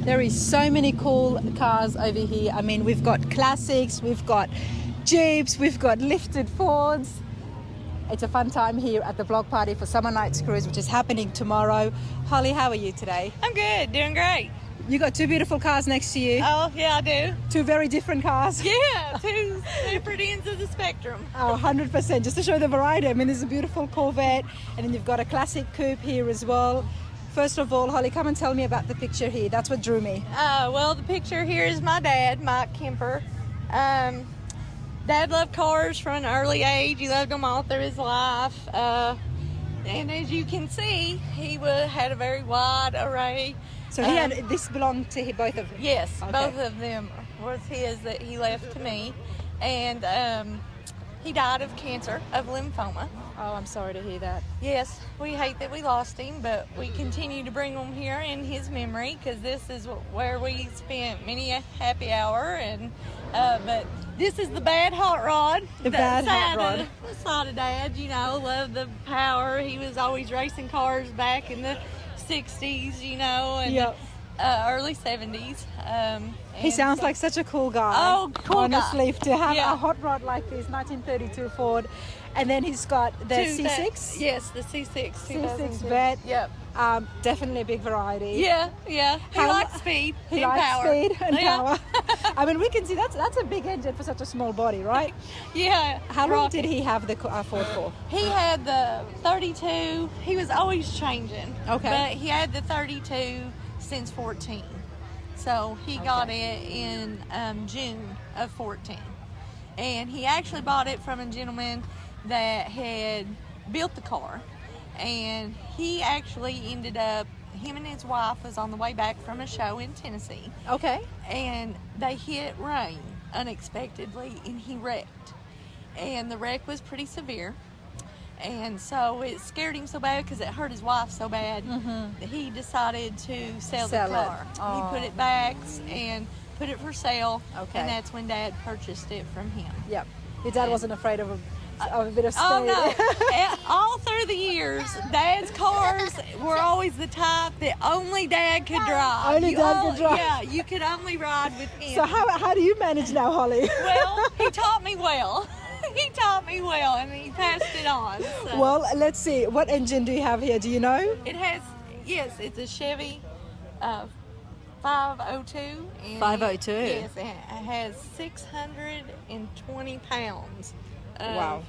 There is so many cool cars over here. I mean, we've got classics, we've got Jeeps, we've got lifted Fords. It's a fun time here at the block party for Somernites Cruise, which is happening tomorrow. Holly, how are you today? I'm good, doing great. You got two beautiful cars next to you. Oh, yeah, I do. Two very different cars. Yeah, two different ends of the spectrum. Oh, 100%. Just to show the variety. I mean, there's a beautiful Corvette, and then you've got a classic coupe here as well. First of all, Holly, come and tell me about the picture here. That's what drew me. Well, the picture here is my dad, Mike Kemper. Dad loved cars from an early age. He loved them all through his life. And as you can see, he had a very wide array. So this belonged to both of them? Yes, okay. Both of them was his that he left to me. And he died of cancer, of lymphoma. Oh, I'm sorry to hear that. Yes, we hate that we lost him, but we continue to bring him here in his memory because this is where we spent many a happy hour. And but this is the bad hot rod. The bad hot rod. The side of Dad, you know, loved the power. He was always racing cars back in the 60s, you know, and yep. Early 70s. He sounds like such a cool guy. Oh, cool honestly, guy. To have Yeah. a hot rod like this, 1932 Ford, and then he's got the C6. Yes, the C6. C6 vet. Yep. Definitely a big variety. Yeah. He likes speed. He and likes power. speed and Yeah. power. I mean, we can see that's a big engine for such a small body, right? Yeah. How long did he have the Ford for? He had the 32. He was always changing. Okay. But he had the 32 since 14. So he got it in June of 14. And he actually bought it from a gentleman that had built the car. And he actually ended up, him and his wife was on the way back from a show in Tennessee. Okay. And they hit rain unexpectedly and he wrecked. And the wreck was pretty severe. And so it scared him so bad because it hurt his wife so bad that he decided to sell the car. Oh. He put it back and put it for sale. Okay. And that's when Dad purchased it from him. Yep. Your dad wasn't afraid of a bit of speed. Oh, no. All through the years, Dad's cars were always the type that only Dad could drive. Only Dad could drive. Yeah, you could only ride with him. So how do you manage now, Holly? Well, he taught me well. He taught me well, and he passed it on. So. Well, let's see. What engine do you have here? Do you know? It has, yes, it's a Chevy 502. And 502? Yes, it has 620 pounds of Wow.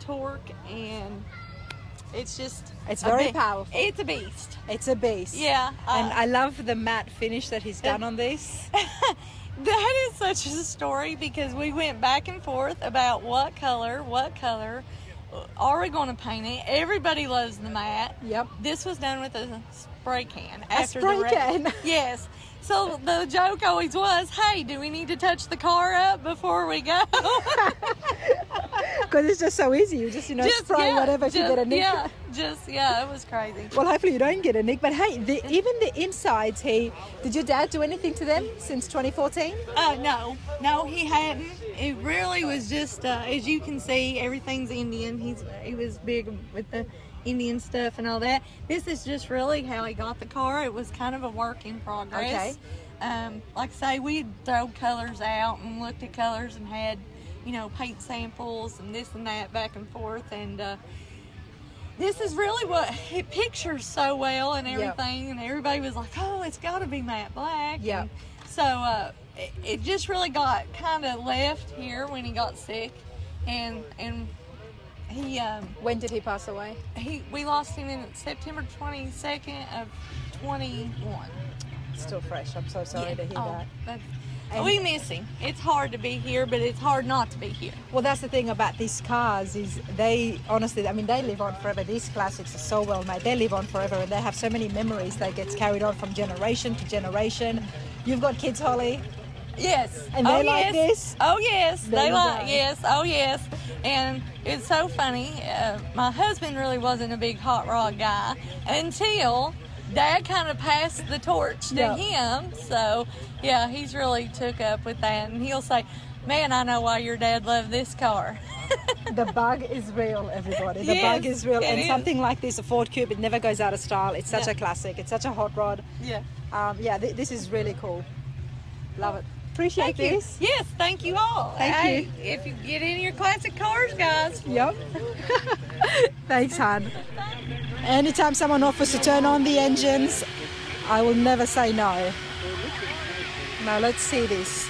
torque, and it's just... It's very powerful. It's a beast. It's a beast. Yeah. And I love the matte finish that he's done on this. That is such a story because we went back and forth about what color are we going to paint it. Everybody loves the matte. Yep. This was done with a spray can. A spray can? Yes. So the joke always was, hey, do we need to touch the car up before we go? Because it's just so easy. You just, spray whatever to get a nick. Yeah, it was crazy. Well, hopefully you don't get a nick. But hey, even the insides, did your dad do anything to them since 2014? No, he hadn't. It really was just, as you can see, everything's Indian. He was big with the Indian stuff and all that. This is just really how he got the car. It was kind of a work in progress. Okay. Like I say, we'd throw colors out and looked at colors and had, paint samples and this and that back and forth. And this is really what it pictures so well and everything. Yep. And everybody was like, oh, it's got to be matte black. Yeah. So it just really got kind of left here when he got sick. And he when did he pass away? We lost him in September 22nd of 21. Still fresh. I'm so sorry to hear that. We miss him. It's hard to be here, but it's hard not to be here. Well, that's the thing about these cars is they live on forever. These classics are so well made. They live on forever, and they have so many memories that gets carried on from generation to generation. You've got kids, Holly. Yes. And they like this? Oh, yes. They like, yes. Oh, yes. And it's so funny. My husband really wasn't a big hot rod guy until Dad kind of passed the torch to him. So, yeah, he's really took up with that. And he'll say, man, I know why your dad loved this car. The bug is real, everybody. The Yes, bug is real. it And is. something like this, a Ford Coupe, it never goes out of style. It's such a classic. It's such a hot rod. Yeah. Yeah, this is really cool. Love it. Appreciate Thank you. this. Yes, thank you all. Thank you. If you get any of your classic cars, guys. Yep. Thanks, hon. Anytime someone offers to turn on the engines, I will never say no. Now let's see this.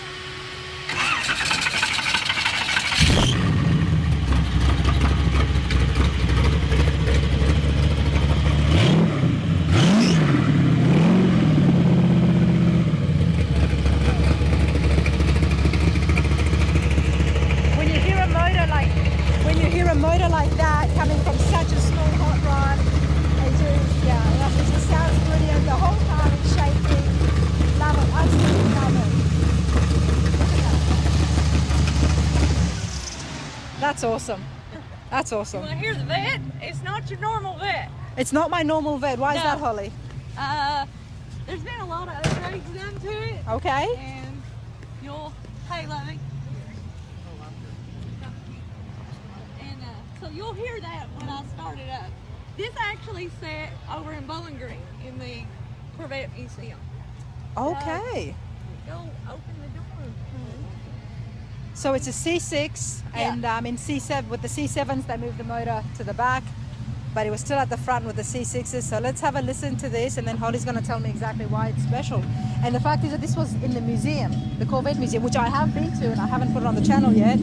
When you hear a motor like that coming from such a small hot rod, it just sounds brilliant. The whole car is shaking. Love it, absolutely love it. That's awesome. That's You awesome. want to hear the vet? It's not your normal vet. It's not my normal vet. Why is No. that, Holly? There's been a lot of upgrades done to it. Okay. And hey, Lovey. And so you'll hear that when I start it up. This actually sat over in Bowling Green in the Corvette Museum. Okay. Go open the door. So it's a C6, Yeah. and in C7 with the C7s they moved the motor to the back, but it was still at the front with the C6s. So let's have a listen to this, and then Holly's going to tell me exactly why it's special. And the fact is that this was in the museum, the Corvette Museum, which I have been to, and I haven't put it on the channel yet.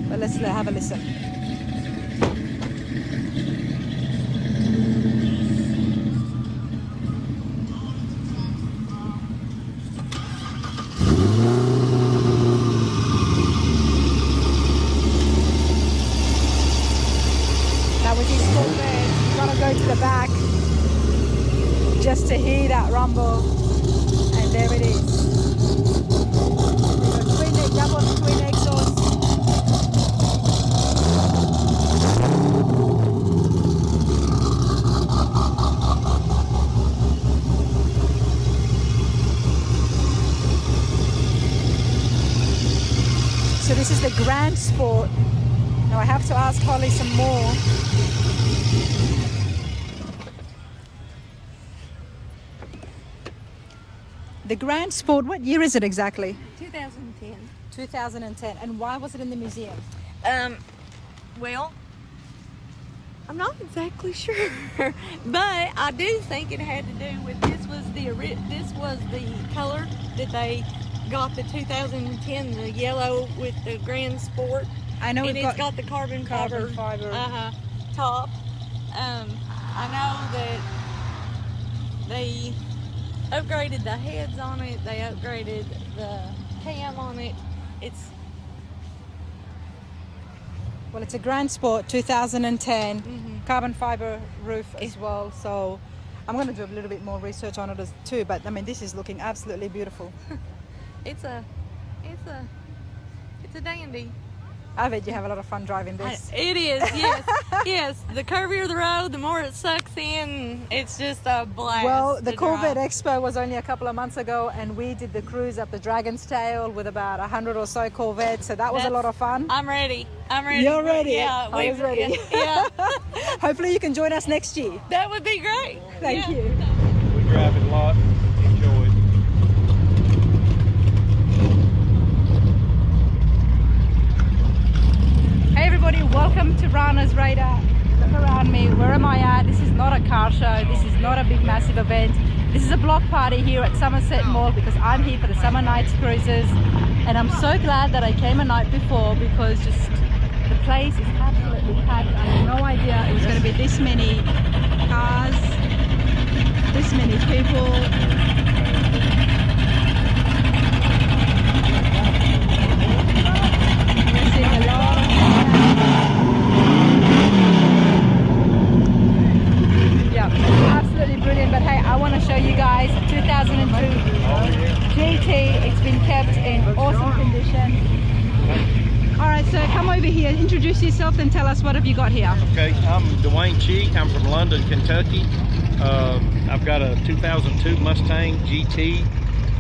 But let's have a listen. Go to the back just to hear that rumble, and there it is. Double twin exhaust. So this is the Grand Sport. Now I have to ask Holly some more. The Grand Sport, what year is it exactly? 2010. 2010. And why was it in the museum? Well, I'm not exactly sure, but I do think it had to do with this was the color that they got the 2010, the yellow with the Grand Sport. I know and it's got the carbon fiber. Top. I know that they upgraded the heads on it. They upgraded the cam on it. Well, it's a Grand Sport 2010, carbon fiber roof as well. So I'm going to do a little bit more research on it too. But I mean, this is looking absolutely beautiful. It's a dandy. I bet you have a lot of fun driving this. It is, yes. Yes, the curvier the road, the more it sucks in. It's just a blast. Well, the to Corvette drive. Expo was only a couple of months ago, and we did the cruise up the Dragon's Tail with about 100 or so Corvettes, so that was a lot of fun. I'm ready. You're ready? Yeah, I was ready. Yeah. Hopefully you can join us next year. That would be great. Thank you. We drive it a lot, enjoy it. Hey everybody, welcome to Rana's Radar. Look around me, where am I at? This is not a car show, this is not a big massive event. This is a block party here at Somerset Mall because I'm here for the Somernites Cruises, and I'm so glad that I came a night before because just the place is absolutely packed. I had no idea it was going to be this many cars, this many people. We're seeing a lot of yeah, absolutely brilliant. But hey, I want to show you guys 2002 GT. It's been kept in awesome condition. All right, so come over here, introduce yourself and tell us what have you got here. Okay, I'm Dwayne Cheek. I'm from London, Kentucky. I've got a 2002 Mustang GT.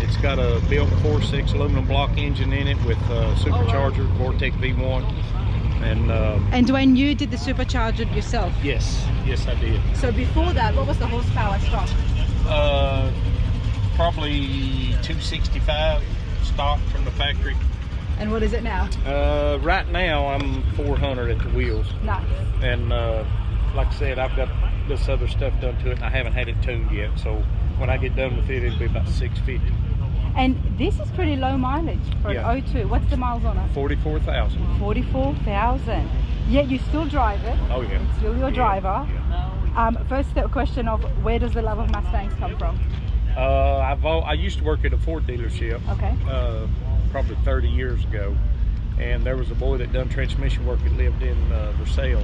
It's got a built 4.6 aluminum block engine in it with supercharger, Vortec V1. And Dwayne, you did the supercharger yourself. Yes, I did. So before that, what was the horsepower stock? Probably 265 stock from the factory. And what is it now? Right now I'm 400 at the wheels. Nice. And like I said, I've got this other stuff done to it, and I haven't had it tuned yet. So when I get done with it, it'll be about 650. And this is pretty low mileage for an 02. What's the miles on it? 44,000. 44,000. Yet you still drive it. Oh yeah. It's still your driver. Yeah. First the question of where does the love of Mustangs come from? I used to work at a Ford dealership. Okay. Probably 30 years ago, and there was a boy that done transmission work that lived in Versailles,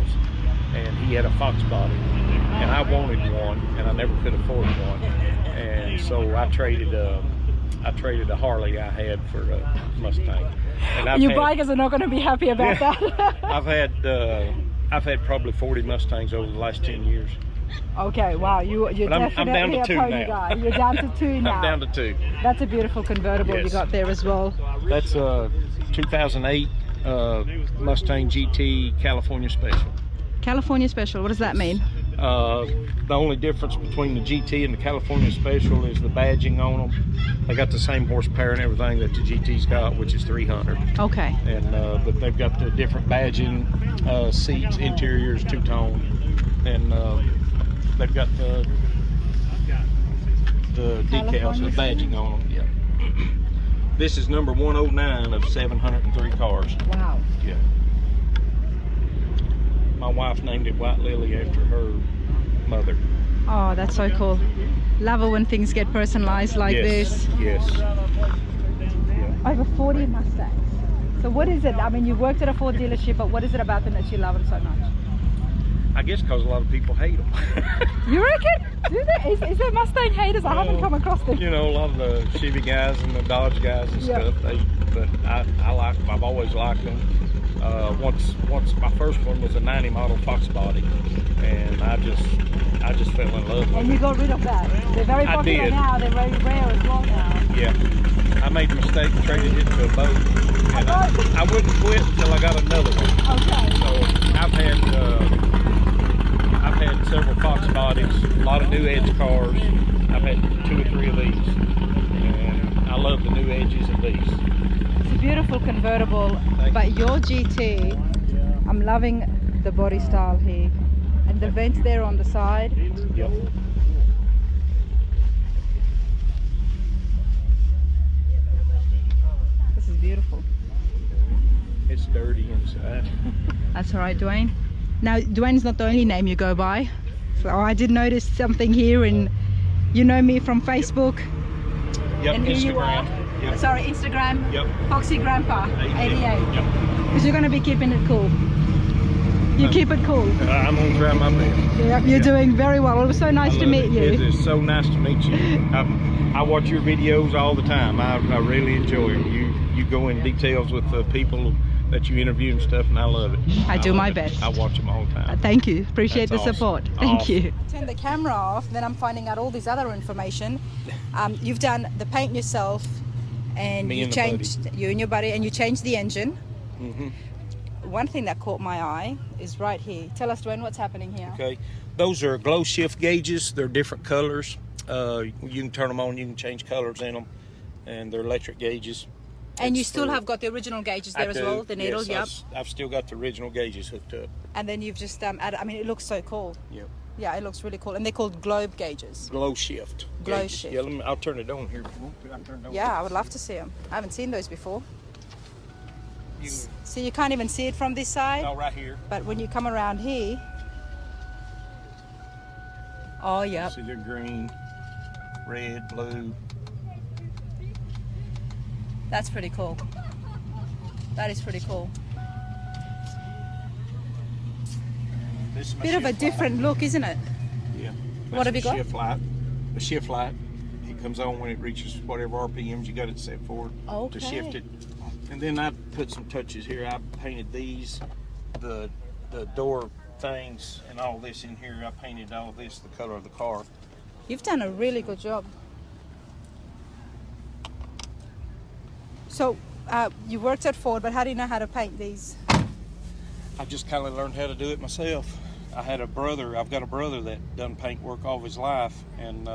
and he had a Fox body, and I wanted one, and I never could afford one, and so I traded a Harley I had for a Mustang. And You bikers are not going to be happy about that. I've had probably 40 Mustangs over the last 10 years. Okay, wow, you're definitely I'm down to a two pony now. guy. You're down to two now. I'm down to two. That's a beautiful convertible you got there as well. That's a 2008 Mustang GT California Special. California Special, what does that mean? The only difference between the GT and the California Special is the badging on them. They got the same horsepower and everything that the GT's got, which is 300. Okay. And but they've got the different badging, seats, interiors, two-tone, and they've got the decals, the badging on them. Yeah. This is number 109 of 703 cars. Wow. Yeah. My wife named it White Lily after her mother. Oh, that's so cool. Love it when things get personalized like this. Yes. Over 40 Mustangs. So what is it? I mean, you've worked at a Ford dealership, but what is it about them that you love them so much? I guess because a lot of people hate them. You reckon? Do they? Is there Mustang haters? I haven't come across them. You know, a lot of the Chevy guys and the Dodge guys and stuff. But I like them. I've always liked them. Once my first one was a 90 model Fox body, and I just fell in love with it. And you got rid of that. They're very popular now. They're very rare as well now. Yeah. I made the mistake and traded it to a boat. And I wouldn't quit until I got another one. Okay. So I've had several Fox bodies, a lot of new edge cars. I've had 2 or 3 of these, and I love the new edges of these. It's a beautiful convertible, but your GT, I'm loving the body style here, and the vents there on the side. Yep. This is beautiful. It's dirty inside. That's all right, Dwayne. Now, Dwayne's not the only name you go by. So I did notice something here, and you know me from Facebook. Yep, And here you are. Instagram. Yep. Sorry, Instagram. Yep. Foxy Grandpa, 88. Yep. Because you're going to be keeping it cool. You keep it cool. I'm going to try my best. Yeah, you're doing very well. It was so nice to meet you. It is so nice to meet you. I watch your videos all the time. I really enjoy them. You go in details with the people that you interview and stuff, and I love it. I do my best. I watch them all the time. Thank you. Appreciate That's the awesome. support. Thank Awesome. you. Turn the camera off, then I'm finding out all this other information. You've done the paint yourself, and Me you and the changed you and your buddy, and you changed the engine. Mm-hmm. One thing that caught my eye is right here. Tell us, Dwayne, what's happening here? Okay, those are glow shift gauges. They're different colors. You can turn them on. You can change colors in them, and they're electric gauges. And you It's still for- have got the original gauges there as well, the needle, yes, I've still got the original gauges hooked up. And then you've just added, I mean, it looks so cool. Yep. Yeah, it looks really cool. And they're called globe gauges. Glow shift. Glow gauges. shift. Yeah, I'll turn it on here. If you want to. I'll turn it on. Yeah, I would love to see them. I haven't seen those before. You, So you can't even see it from this side, no, right here. but when you come around here, oh, yep. See, they're green, red, blue. That's pretty cool. That is pretty cool. This is my Bit of a shift different look, isn't it? light. Yeah. What have you got? Shift light. The shift light. It comes on when it reaches whatever RPMs you got it set for Okay. to shift it. And then I put some touches here. I painted these, the door things, and all this in here. I painted all this the color of the car. You've done a really good job. So you worked at Ford, but how do you know how to paint these? I just kind of learned how to do it myself. I've got a brother that done paint work all of his life, and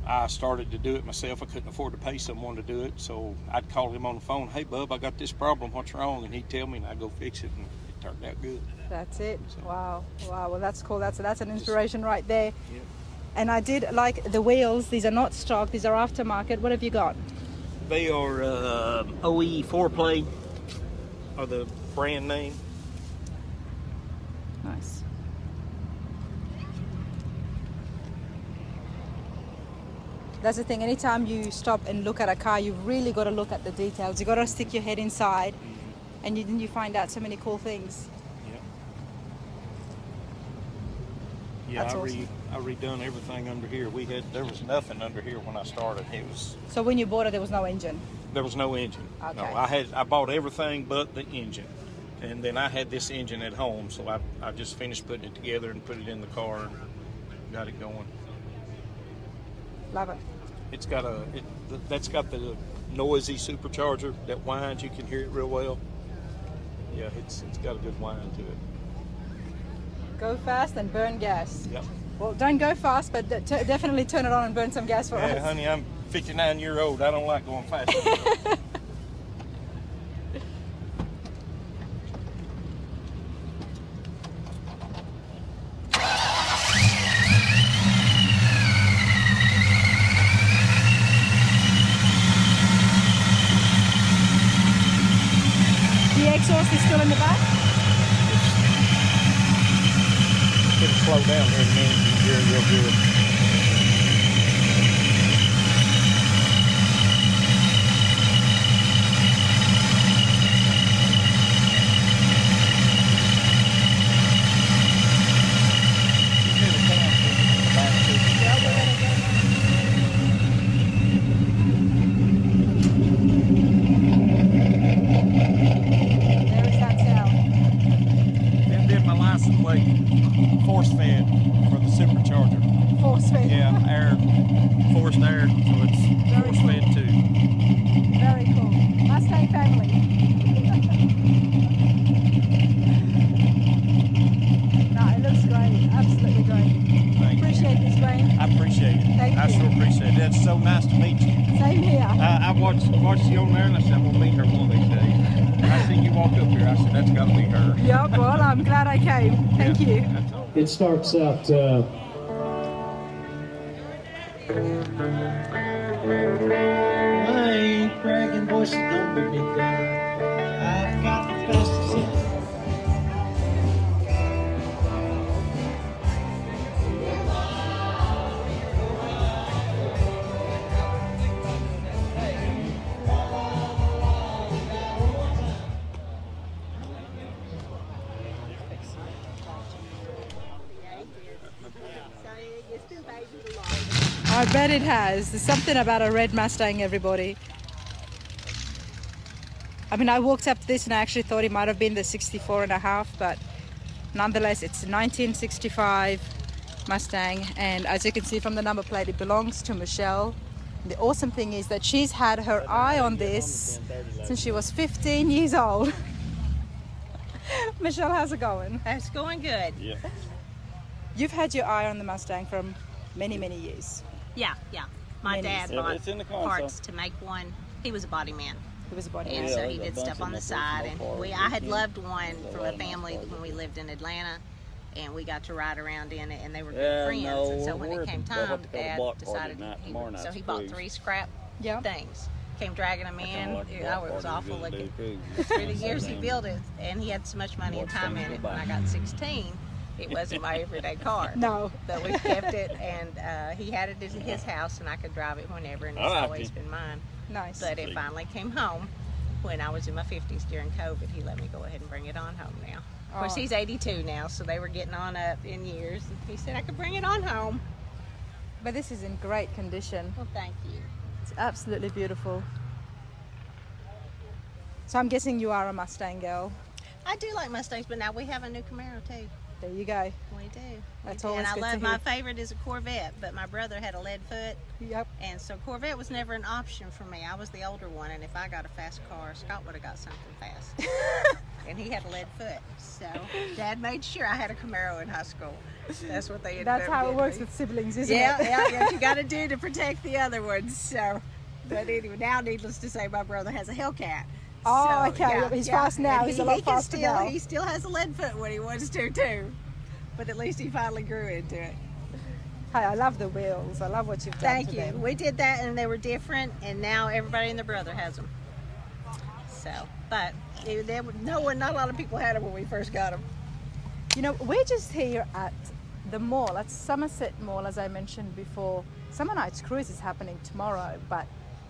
I started to do it myself. I couldn't afford to pay someone to do it, so I'd call him on the phone, "Hey, bub, I got this problem, what's wrong?" And he'd tell me, and I'd go fix it, and it turned out good. That's it. So. Wow. Well, that's cool. That's an inspiration right there. Yeah. And I did like the wheels. These are not stock. These are aftermarket. What have you got? They are OE 4-plate, are the brand name. Nice. That's the thing. Anytime you stop and look at a car, you've really got to look at the details. You got to stick your head inside, and you find out so many cool things. Yeah, That's awesome. I redone everything under here. There was nothing under here when I started. So when you bought it, there was no engine. There was no engine. Okay. No, I bought everything but the engine, and then I had this engine at home, so I just finished putting it together and put it in the car and got it going. Love it. That's got the noisy supercharger that whines. You can hear it real well. Yeah, it's got a good whine to it. Go fast and burn gas. Yep. Well, don't go fast, but definitely turn it on and burn some gas for us. Yeah, honey, I'm 59 years old. I don't like going fast. The exhaust is still in the back? It'll slow down here in a minute. You hear it real good. There's that sound. Then did my license plate force fed for the supercharger. Force feed. Yeah, forced air, so it's Very force cool. fed too. Very cool. Mustang family. No, it looks great. Absolutely great. Thank you. Appreciate this, Dwayne. I appreciate it. Thank I you. sure appreciate it. It's so nice to meet you. Same here. I watched you on there, and I said, I'm gonna meet her one of these days. And I seen you walk up here. I said, that's got to be her. Yep, well, I'm glad I came. Thank Yeah, you. That's all. It starts out I ain't bragging, boys, so don't put me down. I've got the fastest in. I bet it has. There's something about a red Mustang, everybody. I mean, I walked up to this and I actually thought it might have been the 64 and a half, but nonetheless, it's a 1965 Mustang. And as you can see from the number plate, it belongs to Michelle. And the awesome thing is that she's had her eye on this since she was 15 years old. Michelle, how's it going? It's going good. Yeah. You've had your eye on the Mustang for many, many years. Yeah. My Many. dad Yeah, bought it's in the console. parts to make one. He was a body man, It was a body. and Yeah, so there's he a did bunch stuff of on the Mopars, side. And Mopars, I had yeah. loved one There's a from lot a of family Mopars. when we lived in Atlanta, and we got to ride around in it, and they were good Yeah, friends. no, and so when we're it came at the- we'll have time, to go to Dad block party decided tonight, he tomorrow would. So night's he bought cruise. 3 scrap Yeah. things. Came dragging them in. like the Oh, block it was party awful we looking. do, Through the years he built it, and he had so much money and Watch time things in it. go When by. I got 16, it wasn't my everyday car. No. But we kept it, and he had it at his house, and I could drive it whenever, and it's I like always it. been mine. Nice. But it finally came home when I was in my 50s during COVID. He let me go ahead and bring it on home now. Of course, Oh. he's 82 now, so they were getting on up in years. And he said I could bring it on home. But this is in great condition. Well, thank you. It's absolutely beautiful. So I'm guessing you are a Mustang girl. I do like Mustangs, but now we have a new Camaro too. There you go. We do. That's we do. always And I good love to my hear. favorite is a Corvette, but my brother had a lead foot, Yep. and so Corvette was never an option for me. I was the older one, and if I got a fast car, Scott would have got something fast. and he had a lead foot. So Dad made sure I had a Camaro in high school. That's what they. That's how it works with siblings, isn't Yeah, it? yeah. You got to do to protect the other ones. So, but anyway, now needless to say, my brother has a Hellcat. Oh, So, okay. yeah, He's yeah. fast now. And He's a lot can faster now. He still has a lead foot when he wants to too. But at least he finally grew into it. Hey, I love the wheels. I love what you've done Thank to you. them. We did that, and they were different, and now everybody and their brother has them. So, but not a lot of people had them when we first got them. You know, we're just here at the mall, at Somerset Mall, as I mentioned before. Somernites Cruise is happening tomorrow, but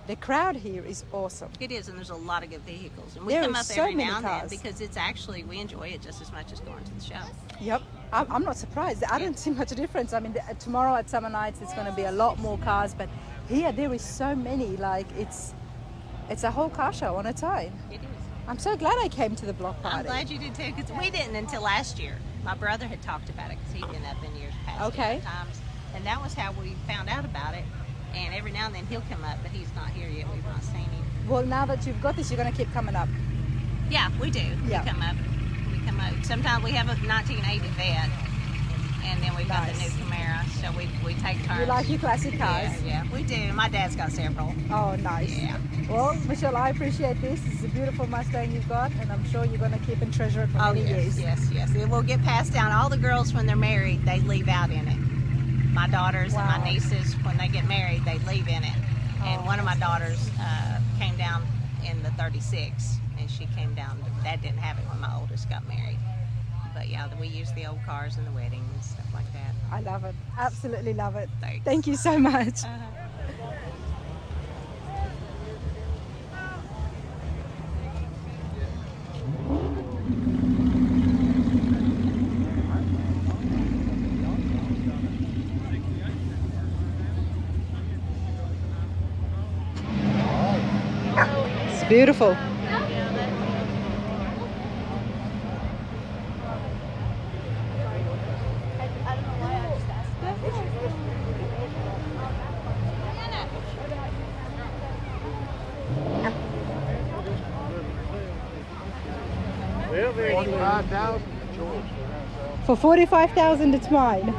the crowd here is awesome. It is, and there's a lot of good vehicles, and we There come is up so every many now and then cars. because it's actually we enjoy it just as much as going to the show. Yep, I'm not surprised. I don't see much difference. I mean, tomorrow at Somernites, it's going to be a lot more cars, but here there is so many. Like it's a whole car show on its own. It is. I'm so glad I came to the block party. I'm glad you did too, because we didn't until last year. My brother had talked about it because he'd been up in years past Okay. different times, and that was how we found out about it. And every now and then he'll come up, but he's not here yet. We've not seen him. Well, now that you've got this, you're going to keep coming up. Yeah, we do. Yeah. We come up. Sometimes we have a 1980 Vet, and then we've got the new Nice. Camaro, so we take turns. You like your classic cars? Yeah, we do. My dad's got several. Oh, nice. Yeah. Well, Michelle, I appreciate this. This is a beautiful Mustang you've got, and I'm sure you're going to keep and treasure it for Oh, many years. yes. It will get passed down. All the girls, when they're married, they leave out in it. My daughters and Wow. my nieces, when they get married, they leave in it. And Oh, one of my daughters came down in the 36, and she came down. Dad didn't have it when my oldest got married. But yeah, we use the old cars in the wedding and stuff like that. I love it. Absolutely love it. Thanks. Thank you so much. It's beautiful. For 45,000, it's mine.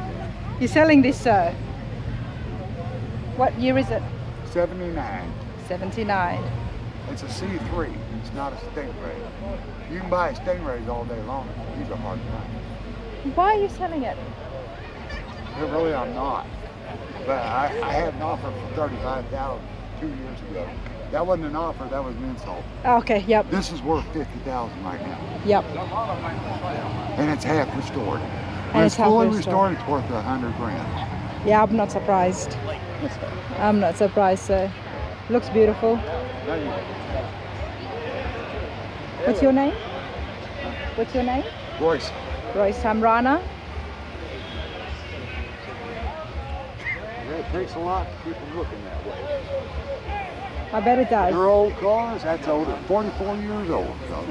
You're selling this, sir. What year is it? 79. 79. It's a C3. It's not a Stingray. You can buy Stingrays all day long. These are hard to find. Why are you selling it? Really, I'm not. But I had an offer for 35,000 2 years ago. That wasn't an offer. That was an insult. Okay, yep, This is worth 50,000 right now, yep. and it's half restored. And When it's it's half fully restored. restored, it's worth 100 grand. Yeah, I'm not surprised. I'm not surprised, sir. Looks beautiful. What's your name? What's your name? Royce, Royce. I'm Rana. it takes a lot to keep them looking that way. I bet it does. Your old cars, that's older, 44 years old. So.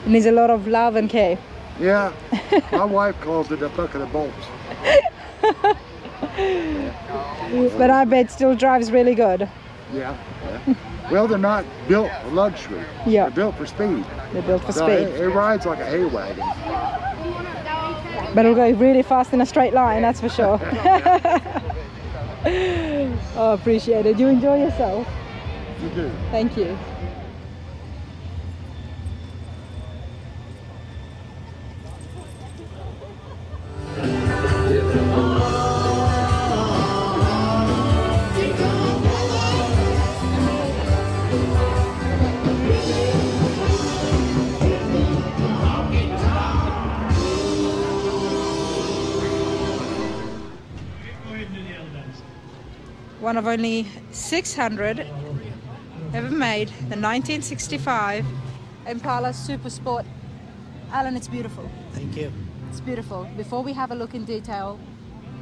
It needs a lot of love and care. Yeah, my wife calls it a bucket of bolts. But I bet it still drives really good. Yeah. Well, they're not built for luxury. Yeah. They're built for speed. They're built for So speed. it rides like a hay wagon. But it'll go really fast in a straight line, that's for sure. Oh, appreciate it. You enjoy yourself. You do. Thank you. One of only 600 ever made, the 1965 Impala Super Sport. Alan, it's beautiful. Thank you. It's beautiful. Before we have a look in detail,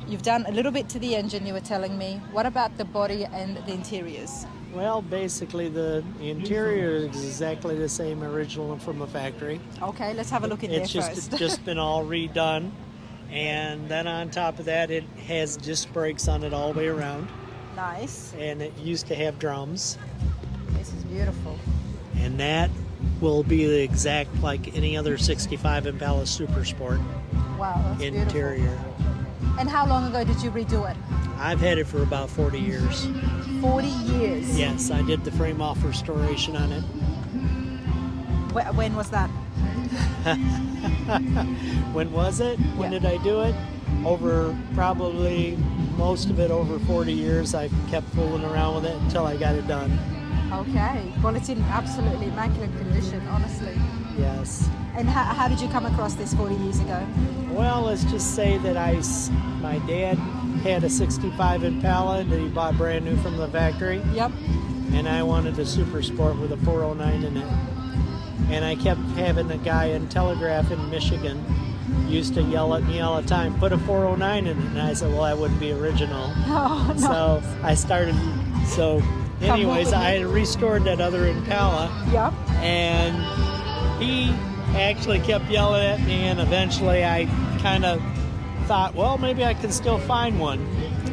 you've done a little bit to the engine, you were telling me. What about the body and the interiors? Well, basically the interior is exactly the same original from the factory. Okay, let's have a look in It's there just first. just been all redone, and then on top of that, it has disc brakes on it all the way around, Nice. and it used to have drums, This is beautiful. and that will be the exact like any other 65 Impala Super Sport Wow, that's interior. beautiful. And how long ago did you redo it? I've had it for about 40 years. 40 years. Yes, I did the frame off restoration on it. When was that? When was it? When Yeah. did I do it? Over probably most of it over 40 years. I kept fooling around with it until I got it done. Okay. Well, it's in absolutely immaculate condition, honestly. Yes. And how did you come across this 40 years ago? Well, let's just say that my dad had a 65 Impala that he bought brand new from the factory, Yep. and I wanted a Super Sport with a 409 in it. And I kept having a guy in Telegraph in Michigan used to yell at me all the time, put a 409 in it. And I said, well, that wouldn't be original. Oh, no. So I started, anyways, I had restored that other Impala, Yep. and he actually kept yelling at me, and eventually I kind of thought, well, maybe I can still find one.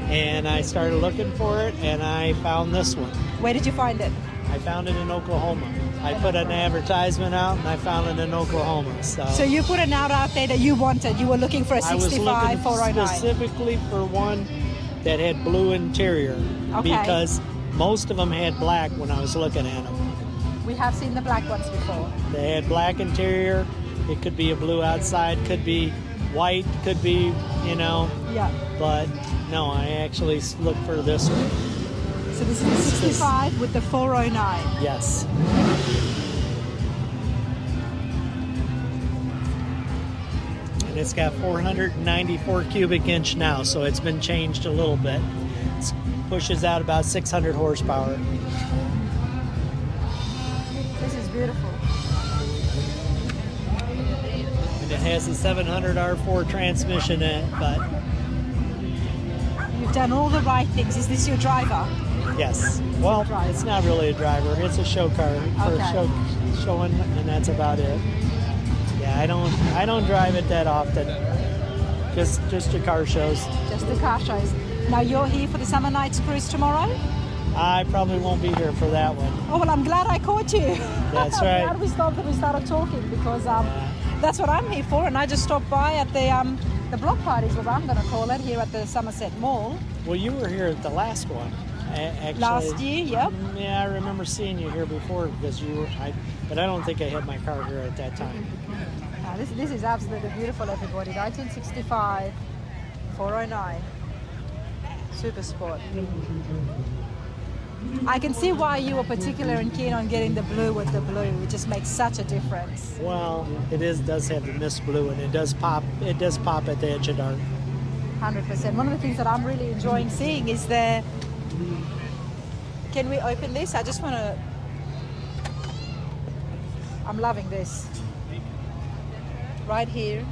And I started looking for it, and I found this one. Where did you find it? I found it in Oklahoma. I put an advertisement out, and I found it in Oklahoma. So you put an out there that you wanted. You were looking for a I was 65 looking 409. specifically for one that had blue interior, Okay. because most of them had black when I was looking at them. We have seen the black ones before. They had black interior. It could be a blue outside, could be white, could be, Yeah. but no, I actually looked for this one. So this is the 65 with the 409. Yes. And it's got 494 cubic inch now, so it's been changed a little bit. It pushes out about 600 horsepower. This is beautiful. And it has a 700 R4 transmission in it, but You've done all the right things. Is this your driver? yes. Well, driver. it's not really a driver. It's a show car for Okay. showing, and that's about it. Yeah, I don't drive it that often. Just to car shows. Just the car shows. Now you're here for the Somernites Cruise tomorrow? I probably won't be here for that one. Oh, well, I'm glad I caught you. That's I'm right. glad we stopped and we started talking because that's what I'm here for. And I just stopped by at the block parties, what I'm going to call it, here at the Somerset Mall. Well, you were here at the last one. Actually, Last year, yep. Yeah, I remember seeing you here before because you were. But I don't think I had my car here at that time. This is absolutely beautiful, everybody. 1965, 409, Super Sport. I can see why you were particular and keen on getting the blue with the blue. It just makes such a difference. Well, does have the mist blue, and it does pop. It does pop at the edge of dark. 100%. One of the things that I'm really enjoying seeing is the. Can we open this? I just want to. I'm loving this. Right here.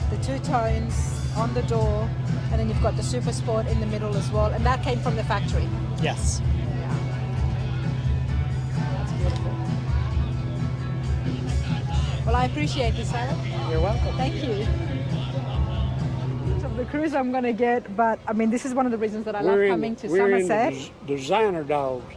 The two tones on the door, and then you've got the Super Sport in the middle as well, and that came from the factory. Yes. Yeah. That's beautiful. Well, I appreciate this, Sarah. You're welcome. Thank you. Of the cruise I'm going to get, but I mean, this is one of the reasons that I love coming to Somerset. Designer dogs.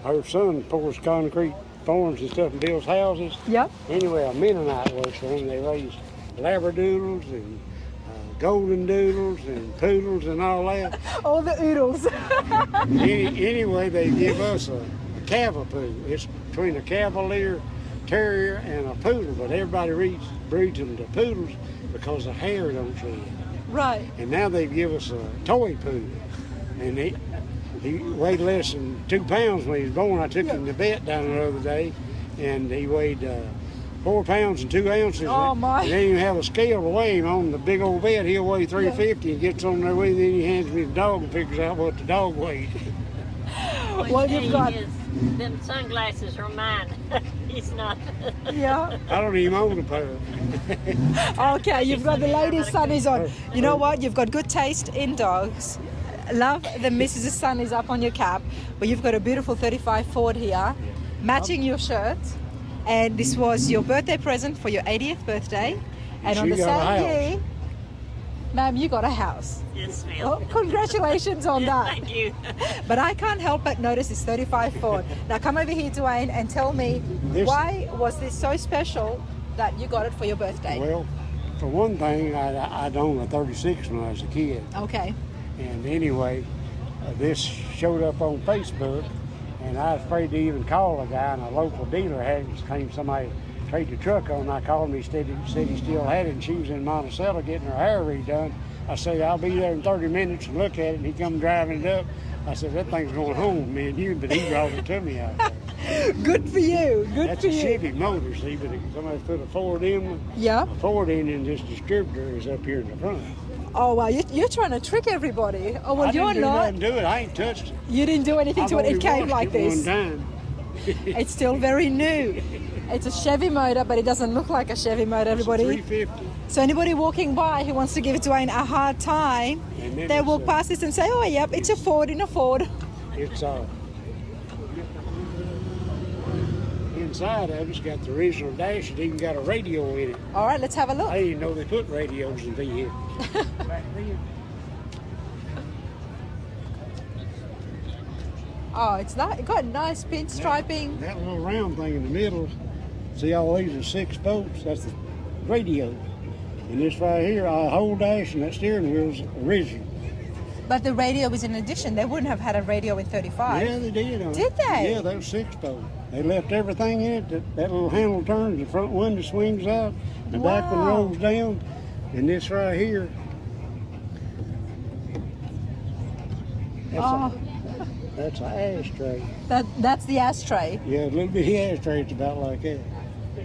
Her son pours concrete forms and stuff and builds houses. Yep. Anyway, a Mennonite works for them. They raise Labradoodles and golden doodles and poodles and all that. All the oodles. Anyway, they give us a Cavapoo. It's between a Cavalier Terrier and a poodle, but everybody breeds them to poodles because the hair don't shed. Right. And now they give us a toy poodle. And he weighed less than 2 pounds when he was born. I took him to vet down the other day, and he weighed 4 pounds and 2 ounces. Oh, my. And they didn't even have a scale to weigh him on. The big old vet, he'll weigh 350 and gets on there with him, then he hands me the dog and figures out what the dog weighed. Well, you've got. Them sunglasses are mine. He's not. Yeah. I don't even own a pair. Okay, you've got the ladies' sunnies on. You know what? You've got good taste in dogs. Love the Mrs. Sunnies up on your cap, but you've got a beautiful 35 Ford here, matching your shirt. And this was your birthday present for your 80th birthday. And on She the got a same house. year, Ma'am, you got a house. Yes, ma'am. Oh, congratulations on that. Thank you. But I can't help but notice it's 35 Ford. Now come over here, Dwayne, and tell me, why was this so special that you got it for your birthday? Well, for one thing, I'd owned a 36 when I was a kid. Okay. And anyway, this showed up on Facebook, and I was afraid to even call a guy, and a local dealer had claimed somebody trade the truck on. I called him, he said he still had it, and she was in Monte getting her hair redone. I said, I'll be there in 30 minutes and look at it, and he come driving it up. I said, that thing's going home with me and you, but he brought it to me out there. Good for you. Good That's for a you. Chevy motor, see, but if somebody put a Ford in, Yeah. a Ford in this distributor is up here in the front. Oh, wow. You're trying to trick everybody. Oh, well, I you're didn't not. do it. I ain't touched it. You didn't do anything to it. It came like this. One time. It's still very new. It's a Chevy motor, but it doesn't look like a Chevy motor, everybody. It's a 350. So anybody walking by who wants to give Dwayne a hard time, And then they it's, walk past this and say, oh, yep, it's a Ford in a Ford. It's inside of it's got the original dash. It even got a radio in it. All right, let's have a look. I didn't know they put radios in vehicles back then. Oh, it's not. It got nice pinstriping. That little round thing in the middle, see all these are 6 bolts, that's the radio. And this right here, our whole dash and that steering wheel's original. But the radio was in addition. They wouldn't have had a radio in 35. Yeah, they did. Did they? Yeah, they were 6 bolts. They left everything in it. That little handle turns, the front window swings out, the back one Wow. rolls down, and this right here, that's an ashtray. That's the ashtray. Yeah, a little bitty ashtray, it's about like that.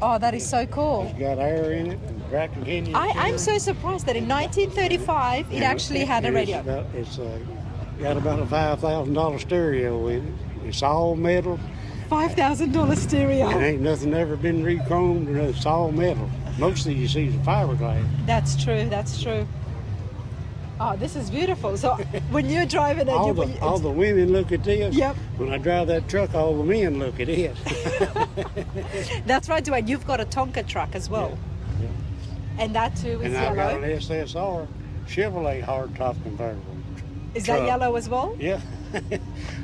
Oh, that is so cool. It's got air in it and crack continues. I'm so surprised that in 1935 it actually had a radio. It's got about a $5,000 stereo in it. It's all metal. $5,000 stereo. It ain't nothing ever been re-chromed or nothing. It's all metal. Most of you see is fiberglass. That's true. That's true. Oh, this is beautiful. So when you're driving it, all the women look at this. Yep. When I drive that truck, all the men look at it. That's right, Dwayne. You've got a Tonka truck as well. Yeah. And that too is And I've got yellow. an SSR Chevrolet hardtop convertible. Is that truck. yellow as well? Yeah.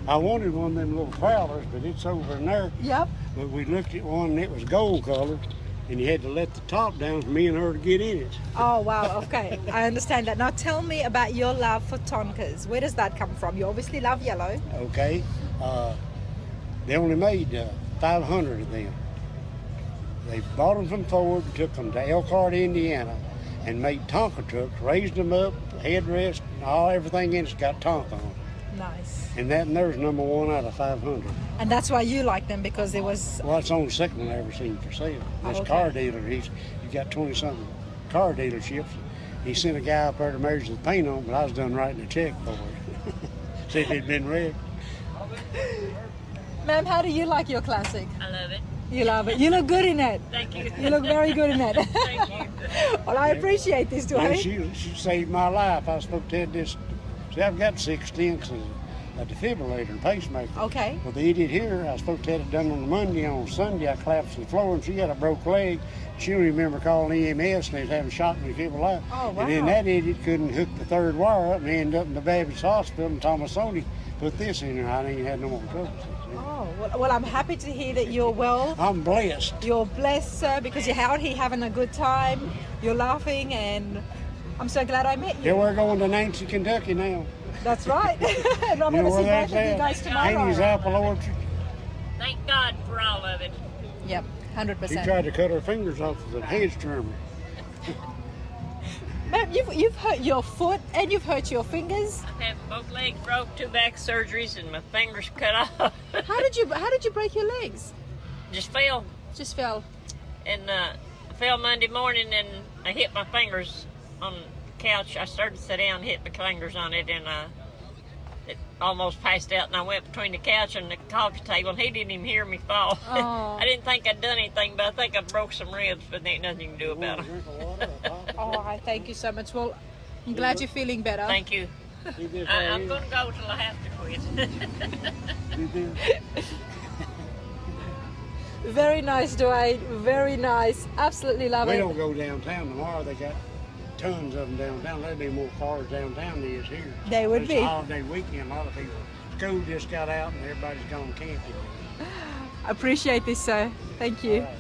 I wanted one of them little prowlers, but it's over in there. Yep. But we looked at one and it was gold colored, and you had to let the top down for me and her to get in it. Oh, wow. Okay. I understand that. Now tell me about your love for Tonkas. Where does that come from? You obviously love yellow. Okay. They only made 500 of them. They bought them from Ford, took them to Elkhart, Indiana, and made Tonka trucks, raised them up, headrest, and everything in it's got Tonka on it. Nice. And there's number 1 out of 500. And that's why you like them, because it was... Well, it's the only second one I ever seen for sale. This okay. car dealer, he's got 20-something car dealerships. He sent a guy up there to measure the paint on, but I was done writing a check for it. Said it'd been wrecked. Ma'am, how do you like your Classic? I love it. You love it. You look good in it. Thank you. You look very good in it. Thank you. Well, I appreciate this, And Dwayne. she saved my life. I was supposed to have this. See, I've got 6 stints and a defibrillator and pacemaker. Okay. Well, the idiot here, I was supposed to have it done on Monday. On Sunday, I collapsed to the floor and she had a broke leg. She don't even remember calling EMS and they was having shock in the defibrillator. Oh, wow. And then that idiot couldn't hook the 3rd wire up and ended up in the Baptist Hospital, and Thomasoni put this in there. I didn't even have no more trouble. Oh, well, I'm happy to hear that you're well. I'm blessed. You're blessed, sir, because you're out here having a good time. You're laughing, and I'm so glad I met you. Yeah, we're going to Nancy, Kentucky now. That's right. And I'm You know going to see where both that's of you at? guys Haney's tomorrow. Apple Orchard. Thank God for all of it. Yep, She 100%. tried to cut her fingers off with a hedge trimmer. Ma'am, you've hurt your foot and you've hurt your fingers. I've had both legs broke, 2 back surgeries, and my fingers cut off. How did you break your legs? Just fell. Just fell. And I fell Monday morning, and I hit my fingers on the couch. I started to sit down, hit my fingers on it, and it almost passed out. And I went between the couch and the coffee table, and he didn't even hear me fall. Oh. I didn't think I'd done anything, but I think I broke some ribs, but there ain't nothing you can do about it. Oh, I thank you so much. Well, I'm glad you're feeling better. Thank you. I'm going to go till I have to quit. Very nice, Dwayne. Very nice. Absolutely love We it. don't go downtown tomorrow. They got tons of them downtown. There'd be more cars downtown than there is here. They would It's be. a holiday weekend. A lot of people. School just got out and everybody's gone camping. Appreciate this, sir. Thank you. All right.